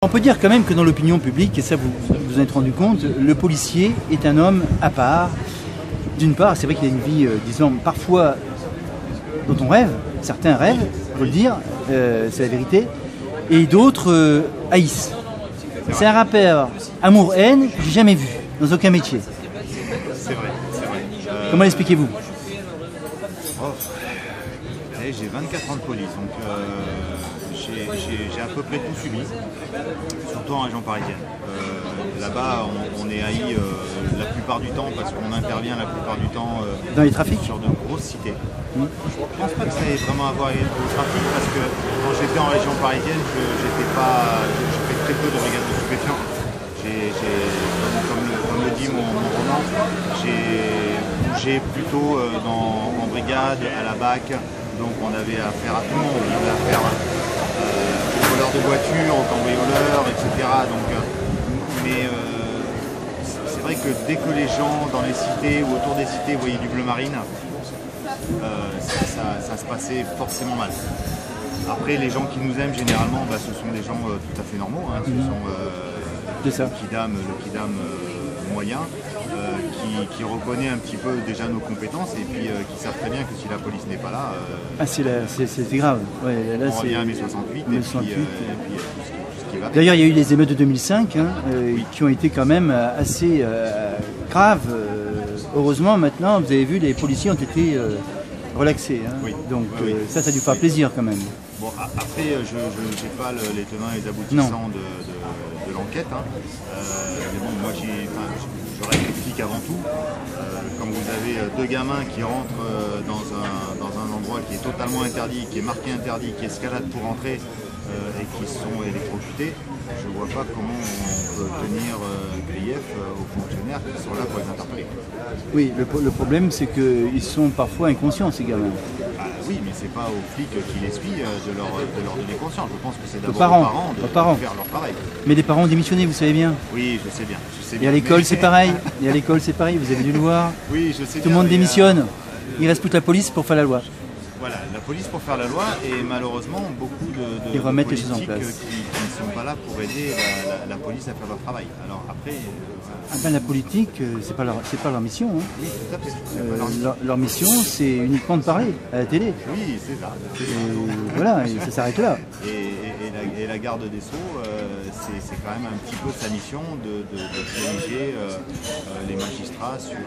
On peut dire quand même que dans l'opinion publique, et ça vous vous en êtes rendu compte, le policier est un homme à part. D'une part, c'est vrai qu'il a une vie, disons, parfois dont on rêve, certains rêvent, il faut le dire, c'est la vérité, et d'autres haïssent. C'est un rapport amour-haine que j'ai jamais vu dans aucun métier. C'est vrai, c'est vrai. Comment l'expliquez-vous? J'ai 24 ans de police, donc j'ai à peu près tout subi, surtout en région parisienne. Là-bas, on est haï la plupart du temps parce qu'on intervient la plupart du temps dans les trafics sur de grosses cités. Je ne pense pas que ça ait vraiment à voir avec le trafic parce que quand j'étais en région parisienne, je fais très peu de brigades de stupéfiants. Comme le dit mon roman, j'ai bougé plutôt en brigade, à la BAC. Donc on avait affaire à tout le monde, on avait affaire aux voleurs de voitures, aux cambrioleurs, etc. Mais c'est vrai que dès que les gens dans les cités ou autour des cités voyaient du bleu marine, ça se passait forcément mal. Après, les gens qui nous aiment généralement, ce sont des gens tout à fait normaux. Hein. Ce sont le kidam moyen, qui reconnaît un petit peu déjà nos compétences et puis qui savent très bien que si la police n'est pas là, c'est grave. Ouais, là, on revient à mai 68 et puis tout ce qui va. D'ailleurs, il y a eu les émeutes de 2005 qui ont été quand même assez graves. Heureusement, maintenant, vous avez vu, les policiers ont été relaxés. Hein. Oui. Donc ça a dû faire plaisir quand même. Bon, après, je n'ai pas les tenants et les aboutissants de l'enquête. Hein. Mais bon, moi, je rectifie avant tout. Quand vous avez deux gamins qui rentrent dans un endroit qui est totalement interdit, qui est marqué interdit, qui escalade pour entrer et qui sont électrocutés, je ne vois pas comment on peut tenir grief aux fonctionnaires qui sont là pour les interpeller. Oui, le problème c'est qu'ils sont parfois inconscients ces gamins. Oui, mais c'est pas aux flics qui les suivent de leur donner conscience. Je pense que c'est d'abord aux parents de faire leur pareil. Mais les parents ont démissionné, vous savez bien. Oui, je sais bien. Et à l'école c'est pareil. Et à l'école c'est pareil, vous avez dû le voir. Oui, je sais bien. Tout le monde démissionne. Il reste plus que la police pour faire la loi. Voilà, la police pour faire la loi et malheureusement beaucoup de remettre les politiques choses en place. Qui ne sont pas là pour aider la police à faire leur travail. Alors après... la politique, c'est pas leur mission. Hein. Oui, tout à fait. Leur mission, c'est uniquement de parler à la télé. Oui, c'est ça. Voilà, et ça s'arrête là. Et la garde des Sceaux, c'est quand même un petit peu sa mission de diriger les magistrats sur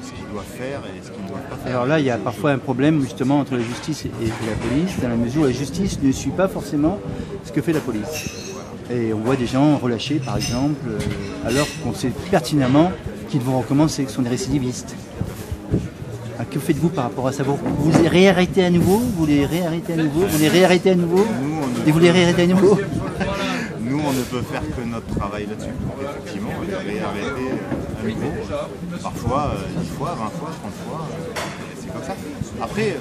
ce qu'ils doivent faire et ce qu'ils ne doivent pas faire. Alors là, il y a parfois un problème justement entre la justice et la police, dans la mesure où la justice ne suit pas forcément ce que fait la police. Et on voit des gens relâchés, par exemple, alors qu'on sait pertinemment qu'ils vont recommencer, que ce sont des récidivistes. Alors, que faites-vous par rapport à ça? Vous les réarrêtez à nouveau? Vous les réarrêtez à nouveau? Vous les réarrêtez à nouveau? Et vous les réarrêtez à nouveau? Nous, on ne peut faire que notre travail là-dessus. Effectivement, on les réarrêter à nouveau. Parfois, 10 fois, 20 fois, 30 fois. C'est comme ça. Après,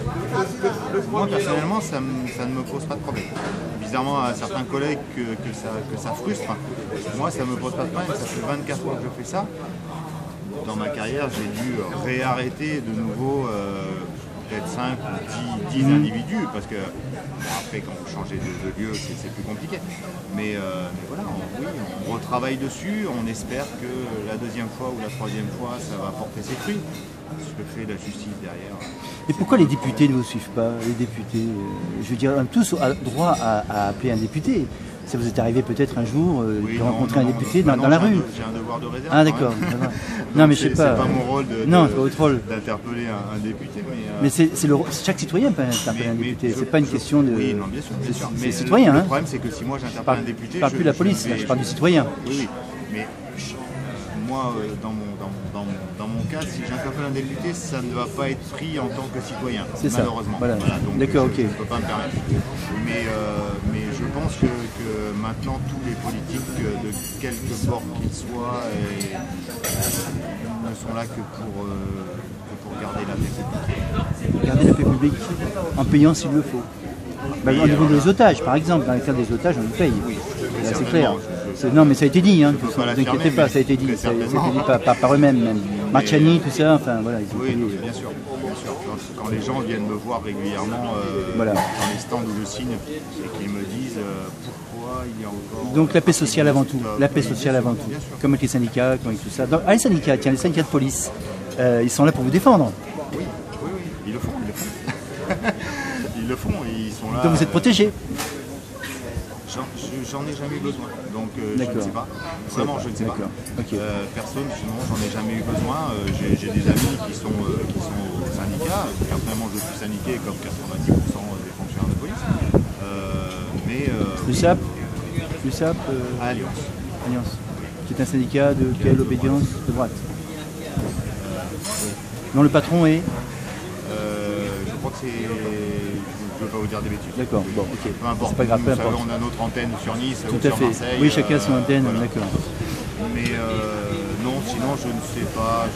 moi personnellement, ça ne me pose pas de problème. Bizarrement, à certains collègues que ça frustre. Moi, ça ne me pose pas de problème. Ça fait 24 fois que je fais ça. Dans ma carrière, j'ai dû réarrêter de nouveau peut-être 5 ou 10 individus, parce que après, quand vous changez de lieu, c'est plus compliqué. Mais voilà, on retravaille dessus, on espère que la deuxième fois ou la troisième fois, ça va porter ses fruits. Ce que fait la justice derrière. Et pourquoi les députés ne vous suivent pas? Les députés, je veux dire, tous ont droit à appeler un député. Ça vous est arrivé peut-être un jour de rencontrer un député dans la rue? J'ai un devoir de réserve. Ah d'accord. Non mais je sais pas. C'est pas mon rôle d'interpeller un député. Mais chaque citoyen peut interpeller un député. C'est pas une question de. Oui, non, bien sûr. C'est le citoyen. Le problème, c'est que si moi j'interpelle un député, je parle plus de la police, je parle du citoyen. Oui, mais moi, dans mon cas, si j'interpelle un député, ça ne va pas être pris en tant que citoyen, malheureusement. Voilà. D'accord, ok. Je ne peux pas me permettre. Mais je pense que maintenant, tous les politiques, de quelque bord qu'ils soient, ne sont là que pour garder la paix publique. Garder la paix publique en payant s'il le faut. Au niveau des otages, par exemple, dans le cas des otages, on les paye. Oui, là, c'est clair. Non, mais ça a été dit, hein, ne vous inquiétez pas, ça a été dit. Ça a été dit par eux-mêmes, même. Marciani, tout ça, enfin voilà. Oui, bien sûr. Quand les gens viennent me voir régulièrement dans les stands où je signe et qu'ils me disent pourquoi fois, il y a encore... Donc la paix sociale avant tout, la paix Oui, sociale bien avant sûr, tout, bien sûr. comme avec les syndicats, comme avec tout ça. Les syndicats, tiens, les syndicats de police, ils sont là pour vous défendre. Oui, ils le font, ils le font. Ils le font, et ils sont là... Donc vous êtes protégés. J'en ai jamais eu besoin, donc je ne D'accord. sais pas. Vraiment, je ne sais pas. D'accord. Ok. Personne, sinon j'en ai jamais eu besoin. J'ai des amis qui sont au syndicat. Personnellement, je suis syndiqué comme 90% des fonctionnaires de police. L'USAP, À Alliance. Alliance, qui est un syndicat de quelle obédience? De droite. Non, le patron est... Je crois que c'est... Je ne veux pas vous dire des bêtises. D'accord, bon, ok. Peu importe. C'est pas grave, Nous, peu vous savez, importe. on a notre antenne sur Nice Tout ou à sur fait. Marseille. Oui, chacun son antenne, voilà. d'accord. Mais non, sinon je ne sais pas.